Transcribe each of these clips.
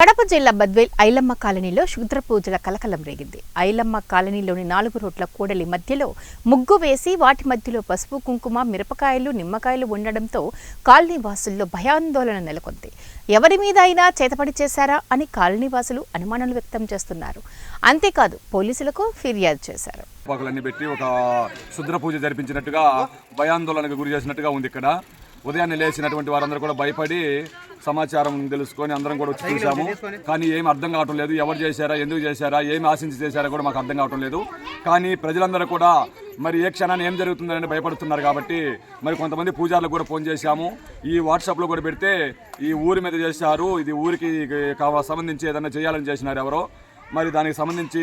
కడప జిల్లా బద్వేల్ ఐలమ్మ కాలనీలో క్షుద్ర పూజల కలకలం రేగింది. ఐలమ్మ కాలనీలోని 4 రోడ్ల కూడలి మధ్యలో ముగ్గు వేసి వాటి మధ్యలో పసుపు, కుంకుమ, మిరపకాయలు, నిమ్మకాయలు ఉండడంతో కాలనీ వాసుల్లో భయాందోళన నెలకొంది. ఎవరి మీద అయినా చేతపడి చేశారా అని కాలనీ వాసులు అనుమానాలు వ్యక్తం చేస్తున్నారు. అంతేకాదు పోలీసులకు ఫిర్యాదు చేశారు. పెట్టి ఒక క్షుద్ర పూజ జరిపించినట్టుగా భయాందోళనకు గురి చేసినట్టుగా ఉంది. ఇక్కడ ఉదయాన్నే లేచినటువంటి వారందరూ కూడా భయపడి సమాచారం తెలుసుకొని అందరం కూడా వచ్చి చూసాము. కానీ ఏమి అర్థం కావటం లేదు. ఎవరు చేశారా, ఎందుకు చేశారా, ఏమి ఆశించి చేశారా కూడా మాకు అర్థం కావటం లేదు. కానీ ప్రజలందరూ కూడా మరి ఏ క్షణాన్ని ఏం జరుగుతుందని భయపడుతున్నారు. కాబట్టి మరి కొంతమంది పూజారులకు కూడా ఫోన్ చేశాము. ఈ వాట్సాప్లో కూడా పెడితే ఈ ఊరి మీద చేశారు, ఇది ఊరికి సంబంధించి ఏదైనా చేయాలని చేసినారు ఎవరో. మరి దానికి సంబంధించి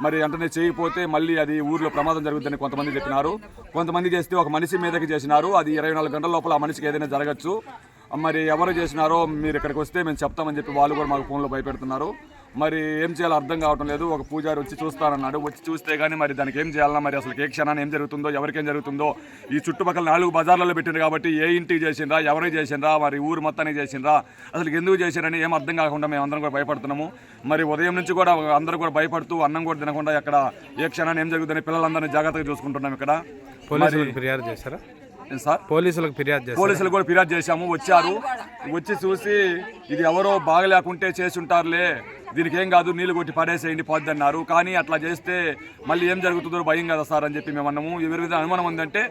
మరి వెంటనే చేయకపోతే మళ్ళీ అది ఊర్లో ప్రమాదం జరుగుతుందని కొంతమంది చెప్పినారు. కొంతమంది చేస్తే ఒక మనిషి మీదకి చేసినారు. అది 24 గంటల లోపల ఆ మనిషికి ఏదైనా జరగచ్చు. మరి ఎవరు చేసినారో మీరు ఇక్కడికి వస్తే మేము చెప్తామని చెప్పి వాళ్ళు కూడా మాకు ఫోన్లో భయపెడుతున్నారు. మరి ఏం చేయాలో అర్థం కావటం లేదు. ఒక పూజారి వచ్చి చూస్తానన్నాడు. వచ్చి చూస్తే కానీ మరి దానికి ఏం చేయాలన్నా, మరి అసలు ఏ క్షణాన్ని ఏం జరుగుతుందో, ఎవరికేం జరుగుతుందో. ఈ చుట్టుపక్కల 4 బజార్లలో పెట్టిండ్రు కాబట్టి ఏ ఇంటికి చేసిండ్రా, ఎవరికి చేసిండ్రా, మరి ఊరు మొత్తానికి చేసిండ్రా, అసలు ఎందుకు చేశారని ఏం అర్థం కాకుండా మేము అందరం కూడా భయపడుతున్నాము. మరి ఉదయం నుంచి కూడా అందరూ కూడా భయపడుతూ అన్నం కూడా తినకుండా ఎక్కడ ఏ క్షణాన్ని ఏం జరుగుతుందని పిల్లలందరినీ జాగ్రత్తగా చూసుకుంటున్నాం. ఇక్కడ పోలీసులకు ఫిర్యాదు చేశారా సార్? పోలీసులకు కూడా ఫిర్యాదు చేశాము. వచ్చారు, వచ్చి చూసి ఇది ఎవరో బాగలేకుంటే చేసి ఉంటారులే, దీనికి ఏం కాదు, నీళ్ళు కొట్టి పడేసేయండి పోద్ది అన్నారు. కానీ అట్లా చేస్తే మళ్ళీ ఏం జరుగుతుందో భయం కదా సార్ అని చెప్పి మేము అన్నాము. ఎవరి మీద అనుమానం ఉందంటే